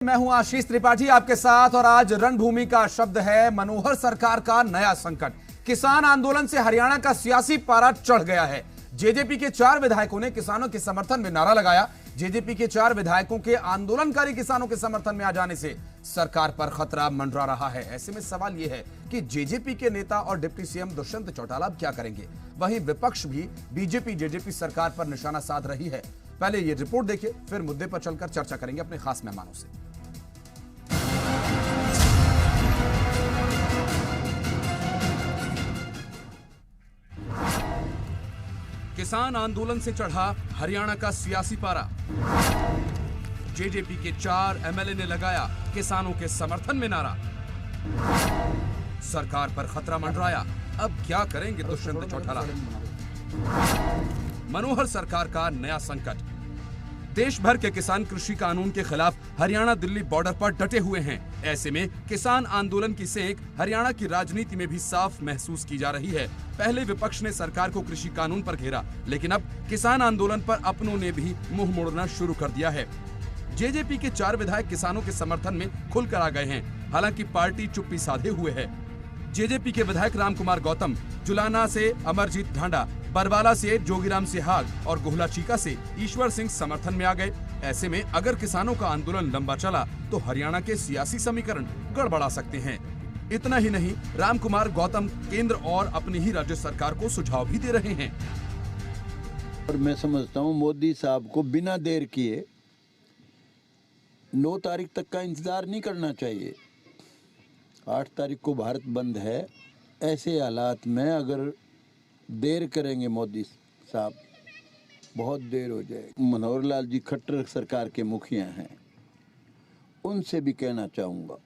मैं हूं आशीष त्रिपाठी आपके साथ और आज रणभूमि का शब्द है मनोहर सरकार का नया संकट। किसान आंदोलन से हरियाणा का सियासी पारा चढ़ गया है। जेजेपी के 4 विधायकों ने किसानों के समर्थन में नारा लगाया। जेजेपी के 4 विधायकों के आंदोलनकारी किसानों के समर्थन में आ जाने से सरकार पर खतरा मंडरा रहा है। ऐसे में सवाल यह है कि जेजेपी के नेता और डिप्टी सीएम दुष्यंत चौटाला अब क्या करेंगे। वहीं विपक्ष भी बीजेपी जेजेपी सरकार पर निशाना साध रही है। पहले ये रिपोर्ट देखिए, फिर मुद्दे पर चलकर चर्चा करेंगे अपने खास मेहमानों से। किसान आंदोलन से चढ़ा हरियाणा का सियासी पारा। जेजेपी के 4 एमएलए ने लगाया किसानों के समर्थन में नारा। सरकार पर खतरा मंडराया, अब क्या करेंगे दुष्यंत चौटाला। मनोहर सरकार का नया संकट। देश भर के किसान कृषि कानून के खिलाफ हरियाणा दिल्ली बॉर्डर पर डटे हुए हैं। ऐसे में किसान आंदोलन की सेंक हरियाणा की राजनीति में भी साफ महसूस की जा रही है। पहले विपक्ष ने सरकार को कृषि कानून पर घेरा, लेकिन अब किसान आंदोलन पर अपनों ने भी मुंह मोड़ना शुरू कर दिया है। जेजेपी के 4 विधायक किसानों के समर्थन में खुलकर आ गए हैं। हालांकि पार्टी चुप्पी साधे हुए है। जेजेपी के विधायक रामकुमार गौतम, जुलाना से अमरजीत ढांडा, बरवाला से जोगीराम सिहाग और गोहला चीका से ईश्वर सिंह समर्थन में आ गए। ऐसे में अगर किसानों का आंदोलन लंबा चला तो हरियाणा के सियासी समीकरण गड़बड़ा सकते हैं। इतना ही नहीं, रामकुमार गौतम केंद्र और अपनी ही राज्य सरकार को सुझाव भी दे रहे हैं। और मैं समझता हूँ मोदी साहब को बिना देर किए 9 तारीख तक का इंतजार नहीं करना चाहिए। 8 तारीख को भारत बंद है। ऐसे हालात में अगर देर करेंगे मोदी साहब, बहुत देर हो जाएगी। मनोहर लाल जी खट्टर सरकार के मुखिया हैं, उनसे भी कहना चाहूँगा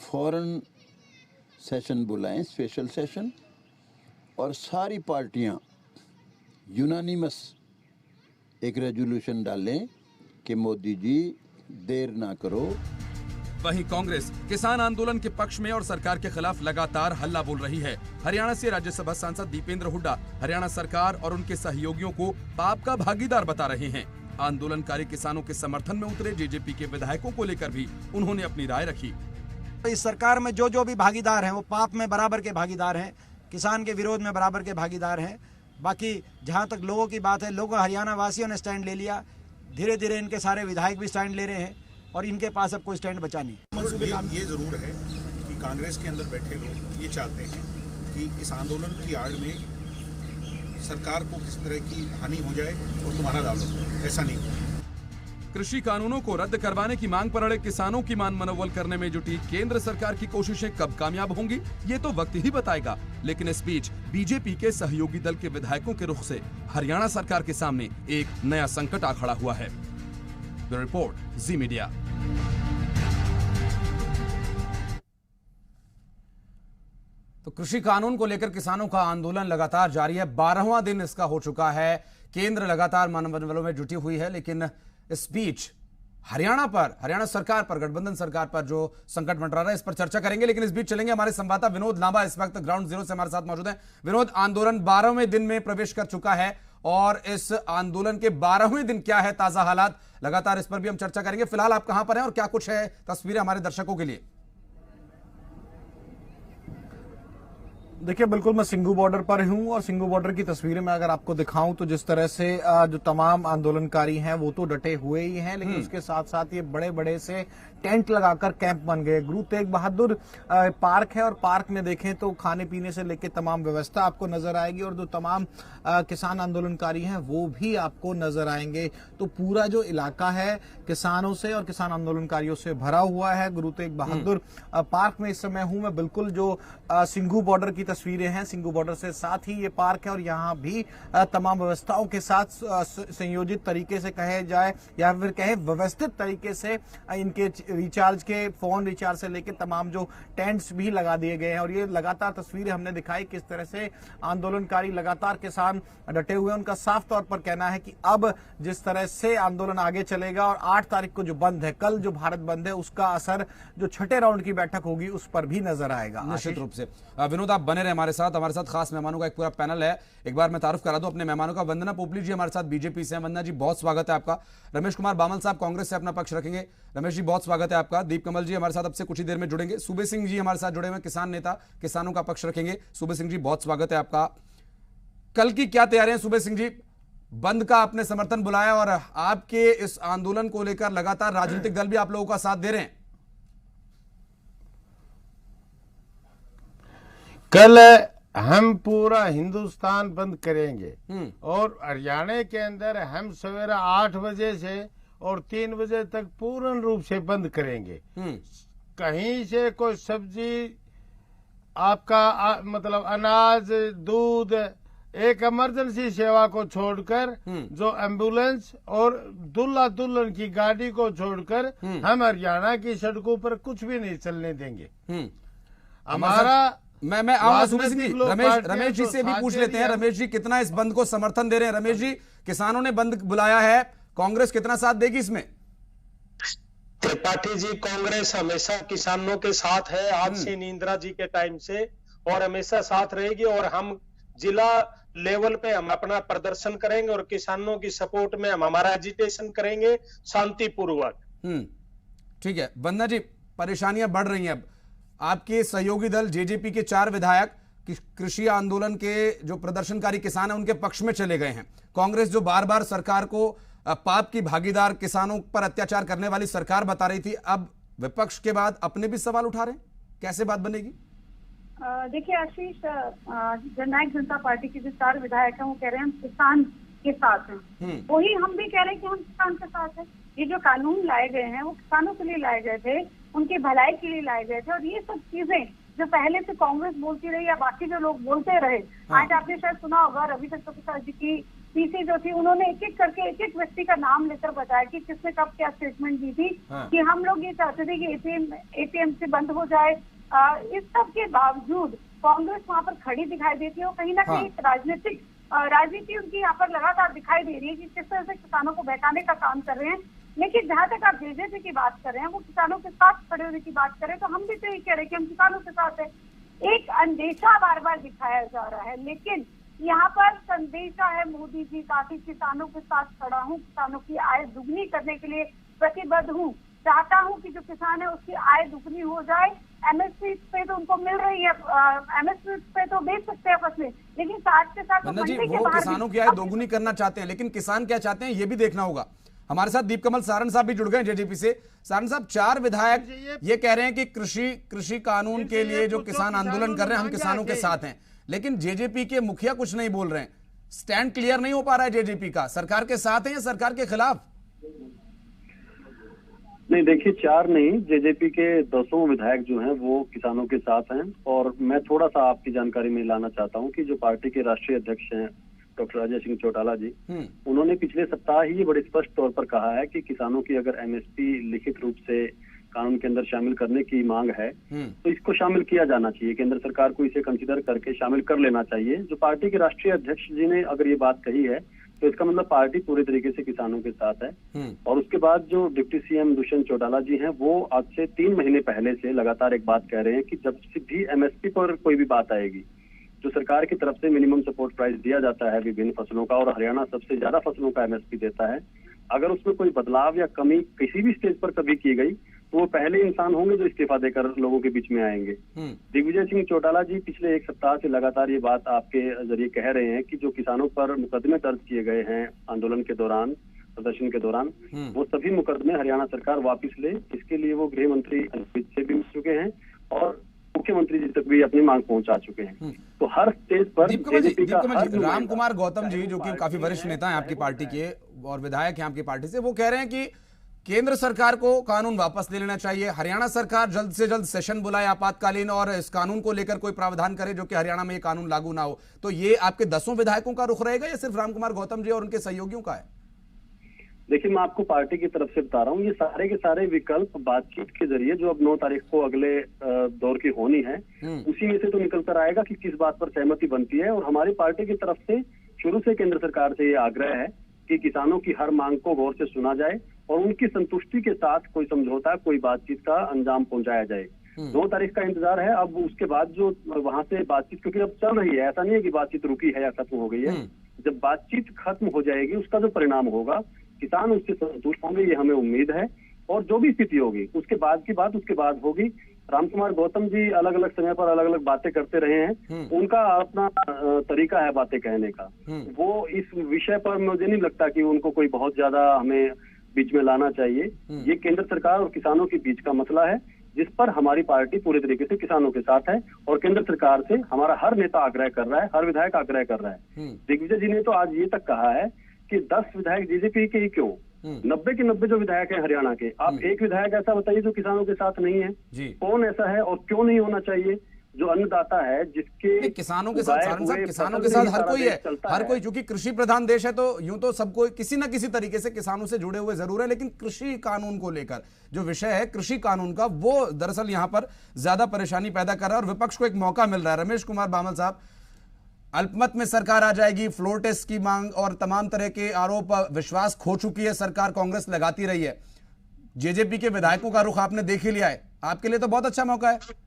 फौरन सेशन बुलाएं, स्पेशल सेशन, और सारी पार्टियां यूनानिमस एक रेजोल्यूशन डालें कि मोदी जी देर ना करो। वहीं कांग्रेस किसान आंदोलन के पक्ष में और सरकार के खिलाफ लगातार हल्ला बोल रही है। हरियाणा से राज्यसभा सांसद दीपेंद्र हुड्डा हरियाणा सरकार और उनके सहयोगियों को पाप का भागीदार बता रहे हैं। आंदोलनकारी किसानों के समर्थन में उतरे जेजेपी के विधायकों को लेकर भी उन्होंने अपनी राय रखी। इस सरकार में जो भी भागीदार हैं वो पाप में बराबर के भागीदार हैं, किसान के विरोध में बराबर के भागीदार हैं। बाकी जहाँ तक लोगों की बात है, लोगों हरियाणा वासियों ने स्टैंड ले लिया। धीरे धीरे इनके सारे विधायक भी स्टैंड ले रहे हैं और इनके पास अब कोई स्टैंड बचा नहीं। ये जरूर है कि कांग्रेस के अंदर बैठे लोग ये चाहते हैं कि इस आंदोलन की आड़ में सरकार को किसी तरह की हानि हो जाए और तुम्हारा दाव हो। ऐसा नहीं। कृषि कानूनों को रद्द करवाने की मांग पर अड़े किसानों की मान मनोबल करने में जुटी केंद्र सरकार की कोशिशें कब कामयाब होंगी, ये तो वक्त ही बताएगा। लेकिन इस बीच बीजेपी के सहयोगी दल के विधायकों के रुख से हरियाणा सरकार के सामने एक नया संकट आ खड़ा हुआ है। ब्यूरो रिपोर्ट, जी मीडिया। तो कृषि कानून को लेकर किसानों का आंदोलन लगातार जारी है। 12वां दिन इसका हो चुका है। केंद्र लगातार मनोबलों में जुटी हुई है, लेकिन इस बीच हरियाणा सरकार पर, गठबंधन सरकार पर जो संकट मंडरा रहा है, इस पर चर्चा करेंगे। लेकिन इस बीच चलेंगे हमारे संवाददाता विनोद लांबा इस वक्त ग्राउंड जीरो से हमारे साथ मौजूद हैं। विनोद, आंदोलन 12वें दिन में प्रवेश कर चुका है और इस आंदोलन के 12वें दिन क्या है ताजा हालात, लगातार इस पर भी हम चर्चा करेंगे। फिलहाल आप कहां पर हैं और क्या कुछ है तस्वीरें हमारे दर्शकों के लिए? देखिए, बिल्कुल मैं सिंघू बॉर्डर पर हूं और सिंघू बॉर्डर की तस्वीरें मैं अगर आपको दिखाऊं तो जिस तरह से जो तमाम आंदोलनकारी हैं वो तो डटे हुए ही हैं, लेकिन उसके साथ साथ ये बड़े बड़े से टेंट लगाकर कैंप बन गए। गुरु तेग बहादुर पार्क है और पार्क में देखें तो खाने पीने से लेकर तमाम व्यवस्था आपको नजर आएगी और जो तमाम किसान आंदोलनकारी हैं वो भी आपको नजर आएंगे। तो पूरा जो इलाका है किसानों से और किसान आंदोलनकारियों से भरा हुआ है। गुरु तेग बहादुर पार्क में इस समय हूं मैं। बिल्कुल जो सिंघू बॉर्डर की तस्वीरें हैं, सिंघू बॉर्डर से साथ ही ये पार्क है और यहाँ भी तमाम व्यवस्थाओं के साथ संयोजित तरीके से कहे जाए या फिर कहे व्यवस्थित तरीके से इनके रिचार्ज के फोन रिचार्ज से लेकर तमाम जो टेंट्स भी लगा दिए गए हैं। और ये लगातार तस्वीरें हमने दिखाई किस तरह से आंदोलनकारी लगातार किसान डटे हुए हैं। उनका साफ तौर पर कहना है कि अब जिस तरह से आंदोलन आगे चलेगा और 8 तारीख को जो बंद है, कल जो भारत बंद है, उसका असर जो छठे राउंड की बैठक होगी उस पर भी नजर आएगा। निश्चित रूप से। विनोद, आप बने पैनल है हमारे साथ खास मेहमानों का एक पूरा पैनल है। एक बार मैं तारुफ करा दूं अपने मेहमानों का। वंदना पोपली जी हमारे साथ बीजेपी से हैं। वंदना जी बहुत स्वागत है आपका। रमेश कुमार बामल साहब कांग्रेस से अपना पक्ष रखेंगे। रमेश जी बहुत स्वागत है आपका। दीप कमल जी हमारे साथ अब से कुछ ही देर में जुड़ेंगे। सूबे सिंह जी हमारे साथ जुड़े हुए किसान नेता, किसानों का पक्ष रखेंगे। सूबे सिंह जी बहुत स्वागत है आपका। कल की क्या तैयारियां सूबे सिंह जी? बंद का आपने समर्थन बुलाया और आपके इस आंदोलन को लेकर लगातार राजनीतिक दल भी आप लोगों का साथ दे रहे हैं। कल हम पूरा हिंदुस्तान बंद करेंगे और हरियाणा के अंदर हम सवेरे 8 बजे से और 3 बजे तक पूर्ण रूप से बंद करेंगे। कहीं से कोई सब्जी आपका मतलब अनाज, दूध, एक इमरजेंसी सेवा को छोड़कर जो एम्बुलेंस और दुल्हा दुल्हन की गाड़ी को छोड़कर हम हरियाणा की सड़कों पर कुछ भी नहीं चलने देंगे। हमारा मैं आऊंगा सूबे सिंह जी। रमेश जी से भी पूछ लेते हैं। रमेश जी कितना इस बंद को समर्थन दे रहे हैं? रमेश जी, किसानों ने बंद बुलाया है, कांग्रेस कितना साथ देगी इसमें? त्रिपाठी जी, कांग्रेस हमेशा किसानों के साथ है, आज से इंदिरा जी के टाइम से, और हमेशा साथ रहेगी। और हम जिला लेवल पे हम अपना प्रदर्शन करेंगे और किसानों की सपोर्ट में हम हमारा एजिटेशन करेंगे शांतिपूर्वक। ठीक है वंदना जी, परेशानियां बढ़ रही हैं। अब आपके सहयोगी दल जेजेपी के 4 विधायक कृषि आंदोलन के जो प्रदर्शनकारी किसान हैं उनके पक्ष में चले गए हैं। कांग्रेस जो बार बार सरकार को पाप की भागीदार, किसानों पर अत्याचार करने वाली सरकार बता रही थी, अब विपक्ष के बाद अपने भी सवाल उठा रहे हैं। कैसे बात बनेगी? देखिए आशीष, जननायक जनता पार्टी के जो 4 विधायक हैं वो कह रहे हैं हम किसान के साथ हैं। वही हम भी कह रहे हैं कि हम किसान के साथ हैं। ये जो कानून लाए गए हैं वो किसानों के लिए लाए गए थे, उनकी भलाई के लिए लाए गए थे। और ये सब चीजें जो पहले से कांग्रेस बोलती रही या बाकी जो लोग बोलते रहे, आज आपने शायद सुना होगा रविशंकर प्रसाद जी की पीसी जो थी, उन्होंने एक एक करके एक एक व्यक्ति का नाम लेकर बताया कि किसने कब क्या स्टेटमेंट दी थी कि हम लोग ये चाहते थे कि एटीएम से बंद हो जाए। इस सब के बावजूद कांग्रेस वहाँ पर खड़ी दिखाई देती है और कहीं ना कहीं राजनीति उनकी यहाँ पर लगातार दिखाई दे रही है कि किस तरह से किसानों को बहकाने का काम कर रहे हैं। लेकिन जहाँ तक आप जेजेपी की बात कर रहे हैं, वो किसानों के साथ खड़े होने की बात करें तो हम भी तो यही कह रहे हैं कि हम किसानों के साथ है। एक अंदेशा बार बार दिखाया जा रहा है, लेकिन यहाँ पर संदेशा है मोदी जी का कि किसानों के साथ खड़ा हूँ, किसानों की आय दुगनी करने के लिए प्रतिबद्ध हूँ, चाहता हूँ कि जो किसान है उसकी आय दुगनी हो जाए। एमएसपी पे तो उनको मिल रही है, एमएसपी पे तो बेच सकते हैं फसलें, लेकिन साथ के साथ मंदी जी वो किसानों की आय दोगुनी करना चाहते हैं, लेकिन किसान क्या चाहते हैं ये भी देखना होगा। हमारे साथ दीप कमल सारण साहब भी जुड़ गए जेजेपी से। सारण साहब, 4 विधायक ये कह रहे हैं कि कृषि कानून के लिए जो किसान आंदोलन कर रहे हैं हम किसानों के साथ हैं, लेकिन जेजेपी के मुखिया कुछ नहीं बोल रहे हैं। स्टैंड क्लियर नहीं हो पा रहा है जेजेपी का। सरकार के साथ है या सरकार के खिलाफ? नहीं, देखिए 4 नहीं, जेजेपी के 10 विधायक जो हैं वो किसानों के साथ हैं। और मैं थोड़ा सा आपकी जानकारी में लाना चाहता हूं कि जो पार्टी के राष्ट्रीय अध्यक्ष हैं डॉक्टर अजय सिंह चौटाला जी, उन्होंने पिछले सप्ताह ही बड़े स्पष्ट तौर पर कहा है कि किसानों की अगर एमएसपी लिखित रूप से कानून के अंदर शामिल करने की मांग है तो इसको शामिल किया जाना चाहिए। केंद्र सरकार को इसे कंसीडर करके शामिल कर लेना चाहिए। जो पार्टी के राष्ट्रीय अध्यक्ष जी ने अगर ये बात कही है तो इसका मतलब पार्टी पूरे तरीके से किसानों के साथ है। और उसके बाद जो डिप्टी सीएम दुष्यंत चौटाला जी हैं वो आज से 3 महीने पहले से लगातार एक बात कह रहे हैं कि जब भी एमएसपी पर कोई भी बात आएगी, जो सरकार की तरफ से मिनिमम सपोर्ट प्राइस दिया जाता है विभिन्न फसलों का, और हरियाणा सबसे ज्यादा फसलों का एमएसपी देता है, अगर उसमें कोई बदलाव या कमी किसी भी स्टेज पर कभी की गई तो वो पहले इंसान होंगे जो इस्तीफा देकर लोगों के बीच में आएंगे। दिग्विजय सिंह चौटाला जी पिछले 1 सप्ताह से लगातार ये बात आपके जरिए कह रहे हैं कि जो किसानों पर मुकदमे दर्ज किए गए हैं आंदोलन के दौरान, प्रदर्शन के दौरान, वो सभी मुकदमे हरियाणा सरकार वापस ले, इसके लिए वो गृह मंत्री अनिल से भी मिल चुके हैं और मुख्यमंत्री जी तक भी अपनी मांग पहुंचा चुके हैं। तो हर स्टेज पर राम कुमार गौतम जी जो कि काफी वरिष्ठ नेता हैं आपकी पार्टी के और विधायक हैं आपकी पार्टी से, वो कह रहे हैं कि केंद्र सरकार को कानून वापस ले लेना चाहिए, हरियाणा सरकार जल्द से जल्द सेशन बुलाए आपातकालीन और इस कानून को लेकर कोई प्रावधान करे जो कि हरियाणा में ये कानून लागू ना हो। तो ये आपके 10 विधायकों का रुख रहेगा या सिर्फ राम कुमार गौतम जी और उनके सहयोगियों का है? देखिए, मैं आपको पार्टी की तरफ से बता रहा हूँ, ये सारे के सारे विकल्प बातचीत के जरिए जो अब 9 तारीख को अगले दौर की होनी है उसी में से तो निकल कर आएगा कि किस बात पर सहमति बनती है। और हमारी पार्टी की तरफ से शुरू से केंद्र सरकार से ये आग्रह है कि किसानों की हर मांग को गौर से सुना जाए और उनकी संतुष्टि के साथ कोई समझौता, कोई बातचीत का अंजाम पहुंचाया जाए। 2 तारीख का इंतजार है। अब उसके बाद जो वहां से बातचीत, क्योंकि अब चल रही है, ऐसा नहीं है कि बातचीत रुकी है या खत्म हो गई है। जब बातचीत खत्म हो जाएगी, उसका जो परिणाम होगा, किसान उससे संतुष्ट होंगे, ये हमें उम्मीद है। और जो भी स्थिति होगी उसके बाद की बात उसके बाद होगी। रामकुमार गौतम जी अलग अलग समय पर अलग अलग बातें करते रहे हैं, उनका अपना तरीका है बातें कहने का। वो इस विषय पर मुझे नहीं लगता कि उनको कोई बहुत ज्यादा हमें बीच में लाना चाहिए। ये केंद्र सरकार और किसानों के बीच का मसला है, जिस पर हमारी पार्टी पूरे तरीके से किसानों के साथ है। और केंद्र सरकार से हमारा हर नेता आग्रह कर रहा है, हर विधायक आग्रह कर रहा है। दिग्विजय जी ने तो आज ये तक कहा है कि 10 विधायक जेजेपी के ही क्यों, 90 के 90 जो विधायक हैं हरियाणा के, आप एक विधायक ऐसा बताइए जो किसानों के साथ नहीं है। कौन ऐसा है और क्यों नहीं होना चाहिए? जो अन्नदाता है, जिसके किसानों के साथ, सारण साहब, किसानों के साथ हर कोई है, हर कोई, क्योंकि कृषि प्रधान देश है तो यूं तो सबको किसी ना किसी तरीके से किसानों से जुड़े हुए जरूर है। लेकिन कृषि कानून को लेकर जो विषय है कृषि कानून का, वो दरअसल यहां पर ज्यादा परेशानी पैदा कर रहा है और विपक्ष को एक मौका मिल रहा है। रमेश कुमार बामल साहब, अल्पमत में सरकार आ जाएगी, फ्लोर टेस्ट की मांग और तमाम तरह के आरोप, विश्वास खो चुकी है सरकार, कांग्रेस लगाती रही है। जेजेपी के विधायकों का रुख आपने देख ही लिया है, आपके लिए तो बहुत अच्छा मौका है।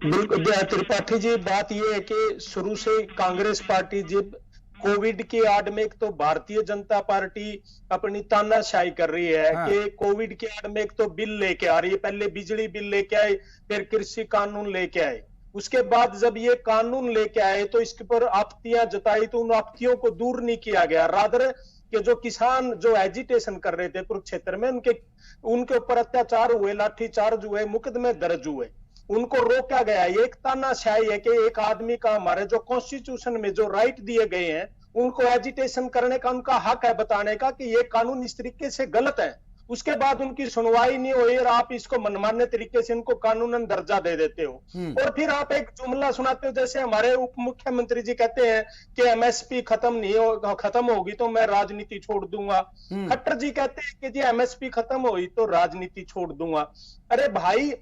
बिल्कुल त्रिपाठी जी, बात यह है कि शुरू से कांग्रेस पार्टी जब कोविड की आड़ में, एक तो भारतीय जनता पार्टी अपनी तानाशाही कर रही है कि कोविड की आड़ में एक तो बिल लेके आ रही है, पहले बिजली बिल लेके आए, फिर कृषि कानून लेके आए, उसके बाद जब ये कानून लेके आए तो इसके पर आपत्तियां जताई, तो उन आपत्तियों को दूर नहीं किया गया। रादर कि जो किसान जो एजिटेशन कर रहे थे कुरुक्षेत्र में, उनके ऊपर अत्याचार हुए, लाठीचार्ज हुए, मुकदमे दर्ज हुए, उनको रोका गया। ये एक तानाशाही है कि एक आदमी का, हमारे जो कॉन्स्टिट्यूशन में जो राइट दिए गए हैं, उनको एजिटेशन करने का उनका हक है, बताने का कि ये कानून इस तरीके से गलत है। उसके बाद उनकी सुनवाई नहीं हुई और आप इसको मनमाने तरीके से इनको कानूनन दर्जा दे देते हो। और फिर आप एक जुमला सुनाते हो, जैसे हमारे उप मुख्यमंत्री जी कहते हैं कि एमएसपी खत्म होगी तो मैं राजनीति छोड़ दूंगा। खट्टर जी कहते हैं कि जी एमएसपी खत्म हुई तो राजनीति छोड़ दूंगा। अरे भाई,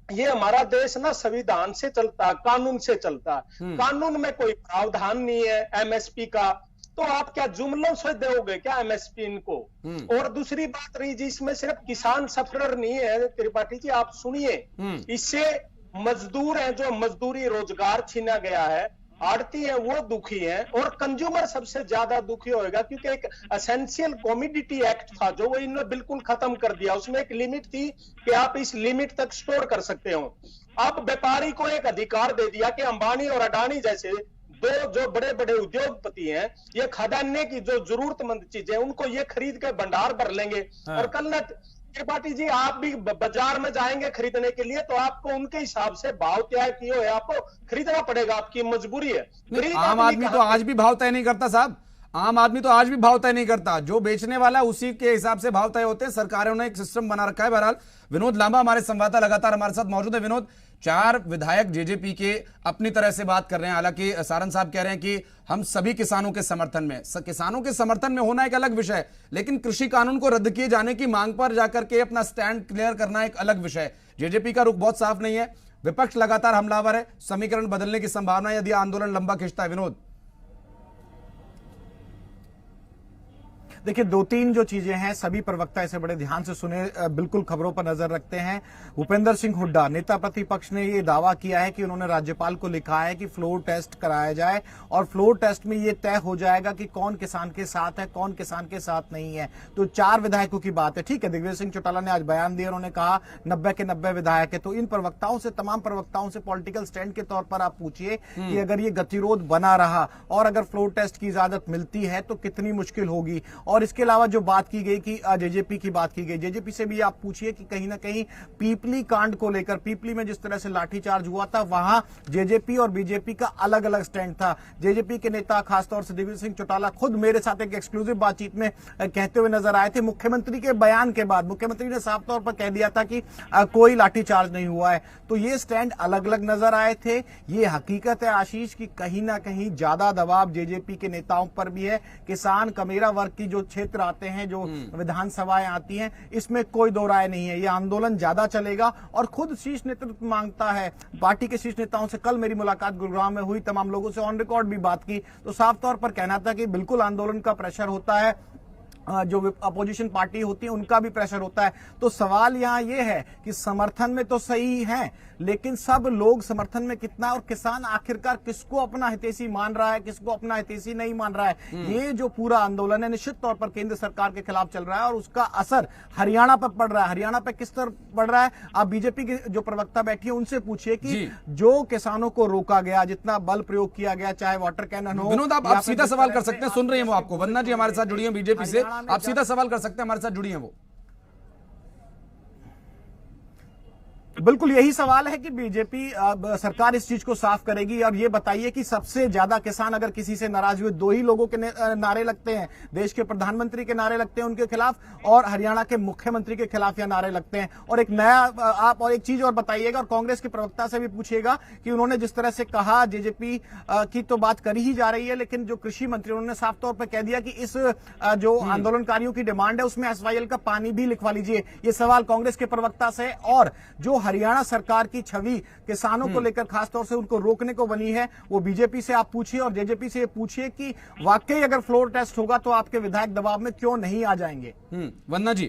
ये हमारा देश ना संविधान से चलता, कानून से चलता, कानून में कोई प्रावधान नहीं है एमएसपी का, तो आप क्या जुमलों से दोगे क्या एमएसपी इनको? और दूसरी बात रही जी, इसमें सिर्फ किसान सफरर नहीं है त्रिपाठी जी, आप सुनिए, इससे मजदूर हैं, जो मजदूरी रोजगार छीना गया है, आड़ती है वो दुखी है, और कंज्यूमर सबसे ज्यादा दुखी होएगा, क्योंकि एक एसेंशियल कमोडिटी एक्ट था जो वो इन्होंने बिल्कुल खत्म कर दिया। उसमें एक लिमिट थी कि आप इस लिमिट तक स्टोर कर सकते हो। अब व्यापारी को एक अधिकार दे दिया कि अंबानी और अडानी जैसे दो जो बड़े बड़े उद्योगपति हैं, ये खदाने की जो जरूरतमंद चीजें उनको ये खरीद के भंडार भर लेंगे। और कल त्रिपाठी जी, आप भी बाजार में जाएंगे खरीदने के लिए तो आपको उनके हिसाब से भाव तय किए हुए आपको खरीदना पड़ेगा, आपकी मजबूरी है। आम आदमी तो आज भी भाव तय नहीं करता साहब, आम आदमी तो आज भी भाव तय नहीं करता, जो बेचने वाला उसी के हिसाब से भाव तय होते हैं। सरकारों ने एक सिस्टम बना रखा है। बहरहाल विनोद लांबा हमारे संवाददाता लगातार हमारे साथ मौजूद है। विनोद, 4 विधायक जेजेपी के अपनी तरह से बात कर रहे हैं, हालांकि सारण साहब कह रहे हैं कि हम सभी किसानों के समर्थन में, किसानों के समर्थन में होना एक अलग विषय है, लेकिन कृषि कानून को रद्द किए जाने की मांग पर जाकर के अपना स्टैंड क्लियर करना एक अलग विषय है। जेजेपी का रुख बहुत साफ नहीं है, विपक्ष लगातार हमलावर है, समीकरण बदलने की संभावना यदि आंदोलन लंबा खिंचता है। विनोद, देखिए 2-3 जो चीजें हैं, सभी प्रवक्ता इसे बड़े ध्यान से सुने, बिल्कुल खबरों पर नजर रखते हैं। भूपेंद्र सिंह हुड्डा, नेता प्रतिपक्ष, ने ये दावा किया है कि उन्होंने राज्यपाल को लिखा है कि फ्लोर टेस्ट कराया जाए और फ्लोर टेस्ट में ये तय हो जाएगा कि कौन किसान के साथ है, कौन किसान के साथ नहीं है। तो 4 विधायकों की बात है, ठीक है। दिग्विजय सिंह चौटाला ने आज बयान दिया, उन्होंने कहा 90 के 90 विधायक है। तो इन प्रवक्ताओं से, तमाम प्रवक्ताओं से पॉलिटिकल स्टैंड के तौर पर आप पूछिए कि अगर ये गतिरोध बना रहा और अगर फ्लोर टेस्ट की इजाजत मिलती है तो कितनी मुश्किल होगी। और इसके अलावा जो बात की गई कि जेजेपी की बात की गई, जेजेपी से भी आप पूछिए कि कहीं ना कहीं पीपली कांड को लेकर, पीपली में जिस तरह से लाठीचार्ज हुआ था, वहां जेजेपी और बीजेपी का अलग अलग स्टैंड था। जेजेपी के नेता, खासतौर से दिग्विजय सिंह चौटाला, खुद मेरे साथ एक एक्सक्लूसिव बातचीत में कहते हुए नजर आए थे। मुख्यमंत्री के बयान के बाद मुख्यमंत्री ने साफ तौर पर कह दिया था कि कोई लाठीचार्ज नहीं हुआ है। तो ये स्टैंड अलग अलग नजर आए थे। ये हकीकत है आशीष की कहीं ना कहीं ज्यादा दबाव जेजेपी के नेताओं पर भी है। किसान, कमेरा वर्ग की जो क्षेत्र आते हैं, जो विधानसभाएं आती हैं, इसमें कोई दो राय नहीं है, ये आंदोलन ज्यादा चलेगा। और खुद शीर्ष नेतृत्व मांगता है, पार्टी के शीर्ष नेताओं से कल मेरी मुलाकात गुरुग्राम में हुई, तमाम लोगों से ऑन रिकॉर्ड भी बात की, तो साफ तौर पर कहना था कि बिल्कुल आंदोलन का प्रेशर होता है। जो अपोजिशन पार्टी होती है उनका भी प्रेशर होता है। तो सवाल यहां ये है कि समर्थन में तो सही है, लेकिन सब लोग समर्थन में कितना, और किसान आखिरकार किसको अपना हितैषी मान रहा है, किसको अपना हितैषी नहीं मान रहा है। ये जो पूरा आंदोलन है निश्चित तौर पर केंद्र सरकार के खिलाफ चल रहा है और उसका असर हरियाणा पर पड़ रहा है। हरियाणा पर किस तरह पड़ रहा है, आप बीजेपी की जो प्रवक्ता बैठी है उनसे पूछिए कि जो किसानों को रोका गया, जितना बल प्रयोग किया गया, चाहे वाटर कैनन हो। विनोद, आप सीधा सवाल कर सकते हैं, सुन रही है वो आपको। वंदना जी हमारे साथ जुड़ी है बीजेपी से, आप सीधा सवाल कर सकते हैं, हमारे साथ जुड़ी है वो। बिल्कुल यही सवाल है कि बीजेपी सरकार इस चीज को साफ करेगी। और ये बताइए कि सबसे ज्यादा किसान अगर किसी से नाराज हुए, दो ही लोगों के नारे लगते हैं, देश के प्रधानमंत्री के नारे लगते हैं उनके खिलाफ और हरियाणा के मुख्यमंत्री के खिलाफ यह नारे लगते हैं। और एक नया आप और एक चीज और बताइएगा और कांग्रेस के प्रवक्ता से भी पूछिएगा कि उन्होंने जिस तरह से कहा जेजेपी की तो बात करी ही जा रही है, लेकिन जो कृषि मंत्री उन्होंने साफ तौर पर कह दिया कि इस जो आंदोलनकारियों की डिमांड है उसमें एसवाईएल का पानी भी लिखवा लीजिए। ये सवाल कांग्रेस के प्रवक्ता से। और जो हरियाणा सरकार की छवि किसानों को लेकर खासतौर से उनको रोकने को बनी है, वो बीजेपी से आप पूछिए और जेजेपी से पूछिए कि वाकई अगर फ्लोर टेस्ट होगा तो आपके विधायक दबाव में क्यों नहीं आ जाएंगे। वंदना जी,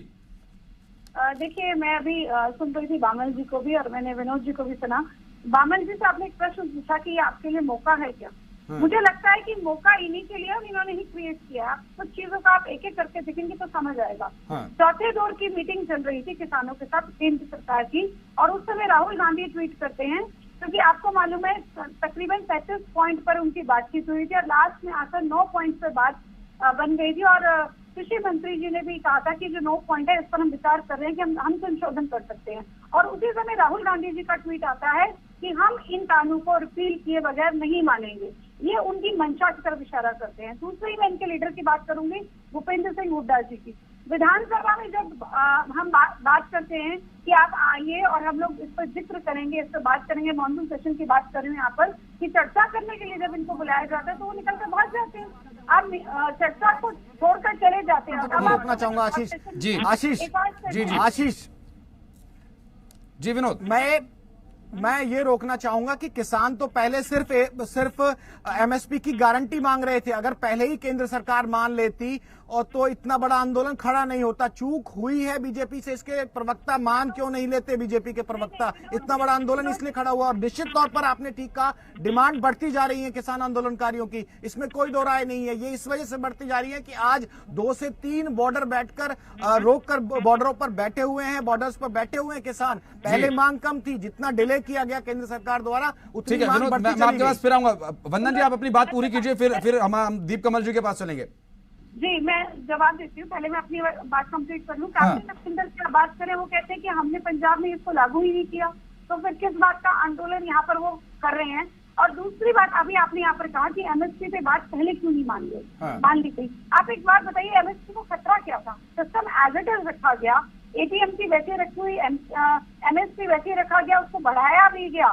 देखिए, मैं अभी सुन रही थी बामन जी को भी और मैंने विनोद जी को भी सुना। बामन जी से आपने एक प्रश्न पूछा कि ये आपके लिए मौका है क्या। मुझे लगता है कि मौका इन्हीं के लिए इन्होंने ही क्रिएट किया है। कुछ चीजों का आप एक एक करके देखेंगे तो समझ आएगा। चौथे दौर की मीटिंग चल रही थी किसानों के साथ केंद्र सरकार की, और उस समय राहुल गांधी ट्वीट करते हैं, क्योंकि आपको मालूम है तकरीबन 35 पॉइंट पर उनकी बातचीत हुई थी और लास्ट में आकर 9 पॉइंट पर बात बन गई थी। और कृषि मंत्री जी ने भी कहा था कि जो 9 पॉइंट है इस पर हम विचार कर रहे हैं कि हम संशोधन कर सकते हैं। और उसी समय राहुल गांधी जी का ट्वीट आता है कि हम इन कानून को रिपील किए बगैर नहीं मानेंगे। ये उनकी मंशा की तरफ इशारा करते हैं। दूसरी मैं इनके लीडर की बात करूंगी, भूपेंद्र सिंह हुड्डा जी की। विधानसभा में जब हम बात करते हैं कि आप आइए और हम लोग इस पर जिक्र करेंगे, इस पर बात करेंगे, मॉनसून सेशन की बात कर रहे हैं यहाँ पर, कि चर्चा करने के लिए जब इनको बुलाया जाता है तो वो निकल कर भाग जाते हैं। आप चर्चा को छोड़कर चले जाते हैं। मैं रोकना चाहूंगा आशीष जी, आशीष जी विनोद, मैं ये रोकना चाहूंगा कि किसान तो पहले सिर्फ एमएसपी की गारंटी मांग रहे थे। अगर पहले ही केंद्र सरकार मान लेती और तो इतना बड़ा आंदोलन खड़ा नहीं होता। चूक हुई है बीजेपी से, इसके प्रवक्ता मान क्यों नहीं लेते बीजेपी के प्रवक्ता। इतना बड़ा आंदोलन इसलिए खड़ा हुआ और निश्चित तौर पर आपने ठीक कहा, डिमांड बढ़ती जा रही है किसान आंदोलनकारियों की, इसमें कोई दो राय नहीं है। ये इस वजह से बढ़ती जा रही है कि आज 2 से 3 बॉर्डर बैठकर रोककर बॉर्डरों पर बैठे हुए हैं, बॉर्डर्स पर बैठे हुए हैं किसान। पहले मांग कम थी, जितना डिले किया गया केंद्र सरकार द्वारा उतनी मांग बढ़ती चली गई। मैं आपके पास फिर आऊंगा। वंदना जी, आप अपनी बात पूरी कीजिए, फिर हम दीप कमल जी के पास चलेंगे। जी, मैं जवाब देती हूँ। पहले मैं अपनी बात कंप्लीट कर लूँ। कैप्टन अमरिंदर की बात करें, वो कहते हैं कि हमने पंजाब में इसको लागू ही नहीं किया, तो फिर किस बात का आंदोलन यहाँ पर वो कर रहे हैं। और दूसरी बात, अभी आपने यहाँ पर कहा कि एमएसपी पे बात पहले क्यों नहीं मान ली गई। आप एक बात बताइए, एमएसपी को खतरा क्या था? सिस्टम एज इट इज रखा गया, एटीएमसी वैसे रखी हुई, एमएसपी वैसे रखा गया, उसको बढ़ाया भी गया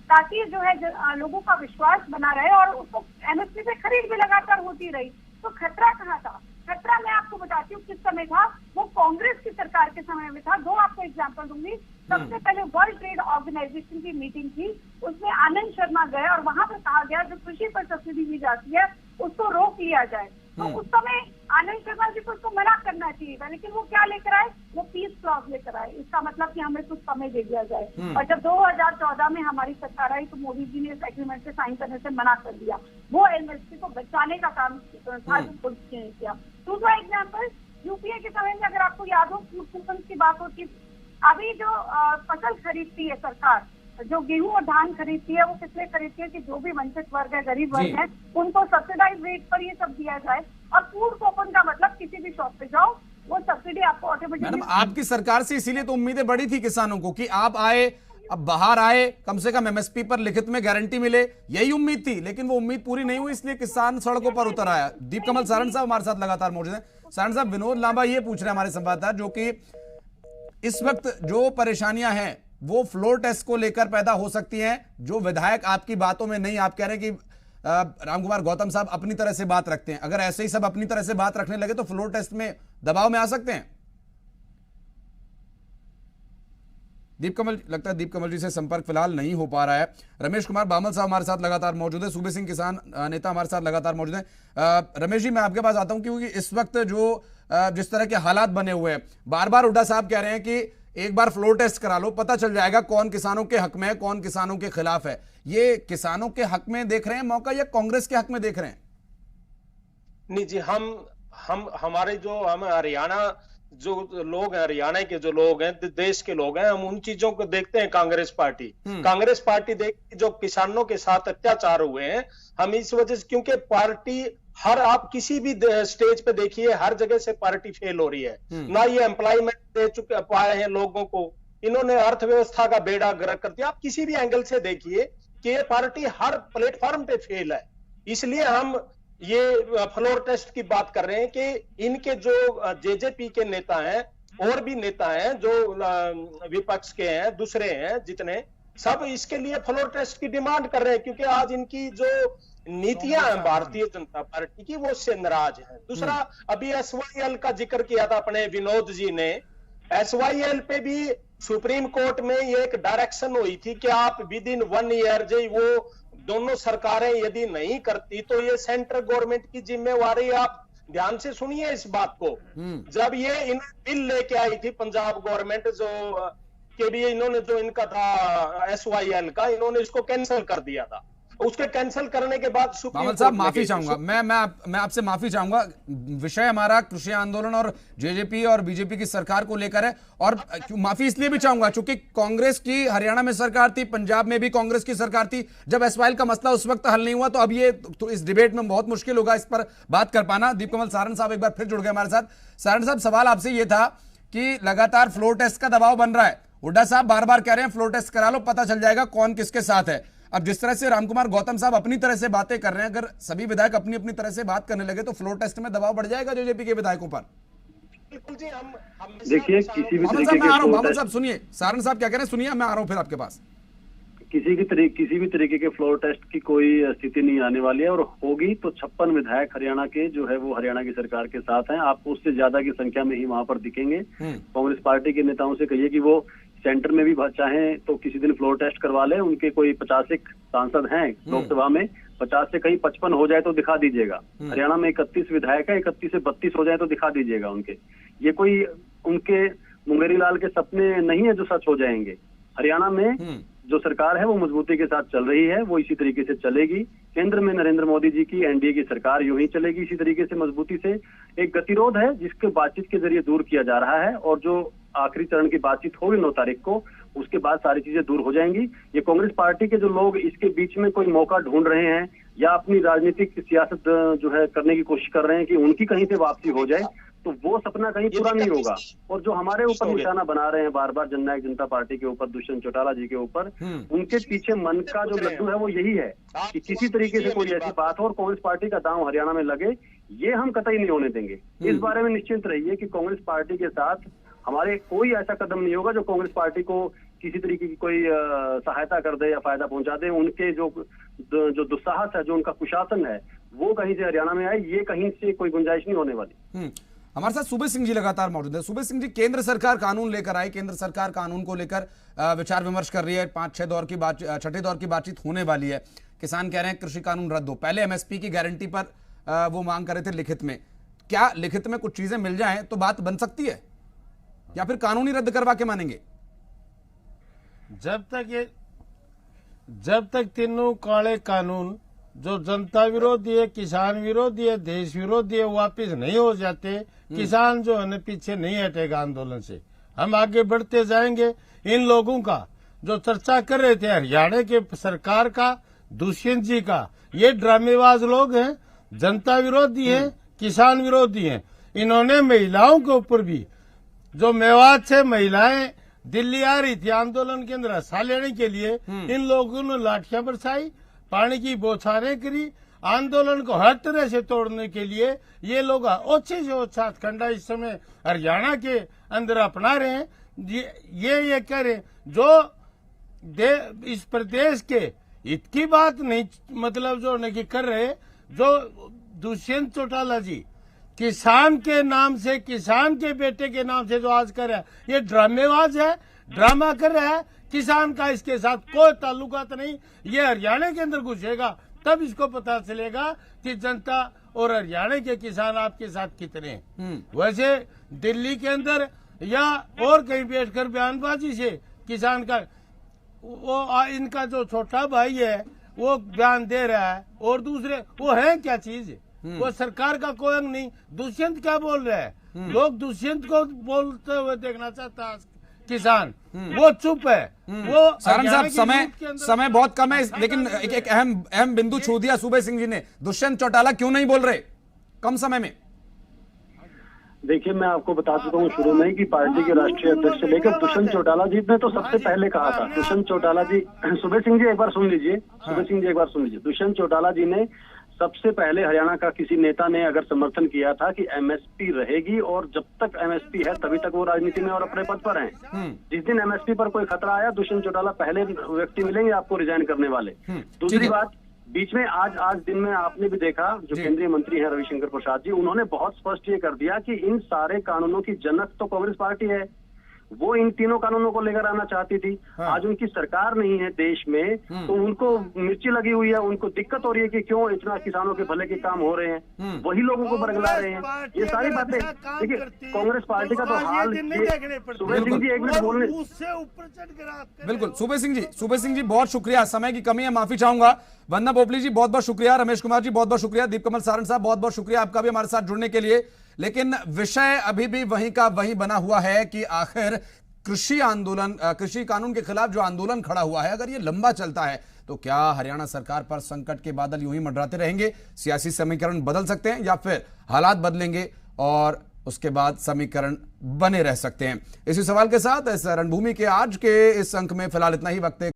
ताकि जो है लोगों का विश्वास बना रहे और उसको एमएसपी पे खरीद भी लगातार होती रही। तो खतरा कहाँ था? खतरा मैं आपको बताती हूँ किस समय था। वो कांग्रेस की सरकार के समय में था। 2 आपको एग्जांपल दूंगी। सबसे पहले वर्ल्ड ट्रेड ऑर्गेनाइजेशन की मीटिंग थी, उसमें आनंद शर्मा गए और वहां पर कहा गया जो कृषि पर सब्सिडी दी जाती है उसको रोक लिया जाए। तो उस समय आनंद शर्मा जी को उसको मना करना चाहिए था, लेकिन वो क्या लेकर आए? वो पीस क्लॉज लेकर आए। इसका मतलब कि हमें कुछ समय दे दिया जाए। और जब 2014 में हमारी सरकार आई तो मोदी जी ने इस एग्रीमेंट से साइन करने से मना कर दिया। वो एमएसपी को बचाने का काम था, किया। दूसरा एग्जाम्पल, यूपीए के समय में अगर आपको याद हो, फूड कूपन की बात होती। अभी जो फसल खरीदती है सरकार, जो गेहूं और धान खरीदती है, वो किसलिए खरीदती है कि जो भी वंचित वर्ग है, गरीब वर्ग है, उनको सब्सिडाइज रेट पर ये सब दिया जाए। और फूड कूपन का मतलब किसी भी शॉप पे जाओ, वो सब्सिडी आपको ऑटोमेटिकली। मैडम, आपकी सरकार से इसीलिए तो उम्मीदें बड़ी थी किसानों को कि आप आए, अब बाहर आए, कम से कम एमएसपी पर लिखित में गारंटी मिले, यही उम्मीद थी। लेकिन वो उम्मीद पूरी नहीं हुई, इसलिए किसान सड़कों पर उतर आया। दीप कमल सारण साहब हमारे साथ लगातार मौजूद हैं। सारण साहब, विनोद लांबा ये पूछ रहे हैं हमारे संवाददाता, जो कि इस वक्त जो परेशानियां हैं वो फ्लोर टेस्ट को लेकर पैदा हो सकती हैं, जो विधायक आपकी बातों में नहीं, आप कह रहे हैं कि रामकुमार गौतम साहब अपनी तरह से बात रखते हैं, अगर ऐसे ही सब अपनी तरह से बात रखने लगे तो फ्लोर टेस्ट में दबाव में आ सकते हैं। दीप कमल, लगता है दीप कमल जी से संपर्क फिलहाल नहीं हो पा रहा है। रमेश कुमार बामल साहब हमारे साथ लगातार मौजूद है, सूबे सिंह किसान नेता हमारे साथ लगातार मौजूद है। रमेश जी, मैं आपके पास आता हूं क्योंकि इस वक्त जो जिस तरह के हालात बने हुए हैं, बार बार हुड्डा साहब कह रहे हैं कि एक बार फ्लोर टेस्ट करा लो, पता चल जाएगा कौन किसानों के हक में है, कौन किसानों के खिलाफ है। ये किसानों के हक में देख रहे हैं मौका या कांग्रेस के हक में देख रहे हैं? नहीं जी, हमारे जो हम हरियाणा जो लोग हैं, हरियाणा के जो लोग हैं, देश के लोग हैं, हम उन चीजों को देखते हैं। कांग्रेस पार्टी देखती जो किसानों के साथ अत्याचार हुए हैं, हम इस वजह से, क्योंकि पार्टी आप किसी भी स्टेज पे देखिए, हर जगह से पार्टी फेल हो रही है। ना ये एम्प्लॉयमेंट दे चुके पाए हैं लोगों को, इन्होंने अर्थव्यवस्था का बेड़ा गर्क कर दिया। आप किसी भी एंगल से देखिए कि ये पार्टी हर प्लेटफॉर्म पे फेल है। इसलिए हम ये फ्लोर टेस्ट की बात कर रहे हैं कि इनके जो जेजेपी के नेता हैं, और भी नेता हैं जो विपक्ष के हैं, दूसरे हैं जितने, सब इसके लिए फ्लोर टेस्ट की डिमांड कर रहे हैं, क्योंकि आज इनकी जो नीतियां हैं भारतीय जनता पार्टी की, वो उससे नाराज है। दूसरा, अभी SYL का जिक्र किया था अपने विनोद जी ने। SYL पे भी सुप्रीम कोर्ट में ये एक डायरेक्शन हुई थी कि आप विद इन 1 ईयर जो वो दोनों सरकारें यदि नहीं करती तो ये सेंट्रल गवर्नमेंट की जिम्मेवारी। आप ध्यान से सुनिए इस बात को। जब ये इन बिल लेके आई थी पंजाब गवर्नमेंट, जो के लिए इन्होंने जो इनका था SYL का, इन्होंने इसको कैंसिल कर दिया था। उसके कैंसिल करने के बाद बामल साहब, माफी चाहूंगा, मैं आपसे माफी चाहूंगा। विषय हमारा कृषि आंदोलन और जेजेपी और बीजेपी की सरकार को लेकर है, और माफी इसलिए भी चाहूंगा क्योंकि कांग्रेस की हरियाणा में सरकार थी, पंजाब में भी कांग्रेस की सरकार थी। जब SYL का मसला उस वक्त हल नहीं हुआ, तो अब ये तो इस डिबेट में बहुत मुश्किल होगा इस पर बात कर पाना। दीप कमल सारण साहब एक बार फिर जुड़ गए हमारे साथ। सारण साहब, सवाल आपसे ये था कि लगातार फ्लोर टेस्ट का दबाव बन रहा है। हुड्डा साहब बार बार कह रहे हैं फ्लोर टेस्ट करा लो, पता चल जाएगा कौन किसके साथ है। अब जिस तरह से रामकुमार गौतम साहब अपनी तरह से बातें कर रहे हैं, अगर सभी विधायक अपनी अपनी तरह से बात करने लगे तो फ्लोर टेस्ट में दबाव बढ़ जाएगा जेजेपी के विधायकों पर। बिल्कुल जी, हम देखिए, किसी भी तरीके के बामल साहब सुनिए, सारण साहब क्या कह रहे हैं सुनिए, मैं आ रहा हूं फिर आपके पास। किसी भी तरीके के फ्लोर टेस्ट की कोई स्थिति नहीं आने वाली है, और होगी तो 56 विधायक हरियाणा के जो है वो हरियाणा की सरकार के साथ हैं। आपको उससे ज्यादा की संख्या में ही वहां पर दिखेंगे। कांग्रेस पार्टी के नेताओं से कहिए कि वो सेंटर में भी चाहें तो किसी दिन फ्लोर टेस्ट करवा ले। उनके कोई 50 सांसद हैं लोकसभा में, 50 से कहीं 55 हो जाए तो दिखा दीजिएगा। हरियाणा में 31 विधायक है, 31 से 32 हो जाए तो दिखा दीजिएगा उनके। ये कोई उनके मुंगेरी लाल के सपने नहीं है जो सच हो जाएंगे। हरियाणा में जो सरकार है वो मजबूती के साथ चल रही है, वो इसी तरीके से चलेगी। केंद्र में नरेंद्र मोदी जी की एनडीए की सरकार यूं ही चलेगी इसी तरीके से मजबूती से। एक गतिरोध है जिसके बातचीत के जरिए दूर किया जा रहा है, और जो आखिरी चरण की बातचीत होगी 9 तारीख को, उसके बाद सारी चीजें दूर हो जाएंगी। ये कांग्रेस पार्टी के जो लोग इसके बीच में कोई मौका ढूंढ रहे हैं या अपनी राजनीतिक सियासत जो है करने की कोशिश कर रहे हैं कि उनकी कहीं से वापसी हो जाए, तो वो सपना कहीं पूरा नहीं होगा। और जो हमारे ऊपर निशाना बना रहे हैं बार बार जननायक जनता पार्टी के ऊपर, दुष्यंत चौटाला जी के ऊपर, उनके पीछे मन का जो लड्डू है वो यही है कि किसी तरीके से कोई ऐसी बात हो और कांग्रेस पार्टी का दांव हरियाणा में लगे। ये हम कतई नहीं होने देंगे। इस बारे में निश्चिंत रहिए कि कांग्रेस पार्टी के साथ हमारे कोई ऐसा कदम नहीं होगा जो कांग्रेस पार्टी को किसी तरीके की कोई सहायता कर दे या फायदा पहुंचा दे। उनके जो दुस्साहस है, जो उनका कुशासन है, वो कहीं से हरियाणा में आए, ये कहीं से कोई गुंजाइश नहीं होने वाली। हमारे साथ सूबे सिंह जी लगातार मौजूद है। सूबे सिंह जी, केंद्र सरकार कानून लेकर आई, केंद्र सरकार कानून को लेकर विचार विमर्श कर रही है। 5-6 दौर की बात, छठे दौर की बातचीत होने वाली है। किसान कह रहे हैं कृषि कानून रद्द हो। पहले MSP की गारंटी पर वो मांग कर रहे थे लिखित में। क्या लिखित में कुछ चीजें मिल जाएं तो बात बन सकती है, या फिर कानूनी रद्द करवा के मानेंगे? जब तक तीनों काले कानून जो जनता विरोधी है, किसान विरोधी है, देश विरोधी है, वापिस नहीं हो जाते, किसान जो है पीछे नहीं हटेगा आंदोलन से। हम आगे बढ़ते जाएंगे। इन लोगों का जो चर्चा कर रहे थे हरियाणा के सरकार का, दुष्यंत जी का, ये ड्रामेबाज लोग हैं, जनता विरोधी हैं, किसान विरोधी हैं। इन्होंने महिलाओं के ऊपर भी, जो मेवात से महिलाएं दिल्ली आ रही थी आंदोलन के अंदर हिस्सा लेने के लिए, इन लोगों ने लाठियां बरसाई, पानी की बौछारें करी। आंदोलन को हर तरह से तोड़ने के लिए ये लोग ओछे से ओछा हथकंडा इस समय हरियाणा के अंदर अपना रहे हैं। ये कह रहे जो इस प्रदेश के हित की बात नहीं, मतलब जो नहीं कर रहे, जो दुष्यंत चौटाला जी किसान के नाम से, किसान के बेटे के नाम से जो आज कर रहा है, ये ड्रामेबाज है। ड्रामा कर रहा है। किसान का इसके साथ कोई ताल्लुकात नहीं। ये हरियाणा के अंदर घुसेगा तब इसको पता चलेगा कि जनता और हरियाणा के किसान आपके साथ कितने हैं। वैसे दिल्ली के अंदर या और कहीं बैठकर बयानबाजी से किसान का इनका जो छोटा भाई है वो बयान दे रहा है, और दूसरे वो है क्या चीज, वो सरकार का कोई अंग नहीं। दुष्यंत क्या बोल रहा है, लोग दुष्यंत को बोलते हुए देखना चाहता है किसान, वो चुप है। वो सारंग साहब समय बहुत कम है, लेकिन एक अहम बिंदु छू दिया सूबे सिंह जी ने। दुष्यंत चौटाला क्यों नहीं बोल रहे कम समय में? देखिए, मैं आपको बता चुका हूँ शुरू में कि पार्टी के राष्ट्रीय अध्यक्ष से लेकर दुष्यंत चौटाला जी ने तो सबसे पहले कहा था। दुष्यंत चौटाला जी, सूबे सिंह जी एक बार सुन लीजिए, सूबे सिंह जी एक बार सुन लीजिए। दुष्यंत चौटाला जी ने सबसे पहले हरियाणा का किसी नेता ने अगर समर्थन किया था कि एमएसपी रहेगी और जब तक एमएसपी है तभी तक वो राजनीति में और अपने पद पर हैं। जिस दिन एमएसपी पर कोई खतरा आया, दुष्यंत चौटाला पहले व्यक्ति मिलेंगे आपको रिजाइन करने वाले। दूसरी बात, बीच में आज दिन में आपने भी देखा, जो केंद्रीय मंत्री हैं रविशंकर प्रसाद जी, उन्होंने बहुत स्पष्ट ये कर दिया कि इन सारे कानूनों की जनक तो कांग्रेस पार्टी है। वो इन तीनों कानूनों को लेकर आना चाहती थी। आज उनकी सरकार नहीं है देश में, तो उनको मिर्ची लगी हुई है, उनको दिक्कत हो रही है कि क्यों इतना किसानों के भले के काम हो रहे हैं, वही लोगों को बरगला रहे हैं। ये सारी बातें देखिए, कांग्रेस पार्टी का तो हाल, सूबे सिंह जी एक मिनट बोलने, बिल्कुल सूबे सिंह जी बहुत शुक्रिया, समय की कमी है, माफी चाहूंगा। वंदना पोपली जी बहुत बहुत शुक्रिया, रमेश कुमार जी बहुत बहुत शुक्रिया, दीप कमल सारंग साहब बहुत बहुत शुक्रिया आपका भी हमारे साथ जुड़ने के लिए। लेकिन विषय अभी भी वहीं का वहीं बना हुआ है कि आखिर कृषि आंदोलन, कृषि कानून के खिलाफ जो आंदोलन खड़ा हुआ है, अगर ये लंबा चलता है तो क्या हरियाणा सरकार पर संकट के बादल यूं ही मंडराते रहेंगे? सियासी समीकरण बदल सकते हैं या फिर हालात बदलेंगे और उसके बाद समीकरण बने रह सकते हैं? इसी सवाल के साथ इस रणभूमि के आज के इस अंक में फिलहाल इतना ही। वक्त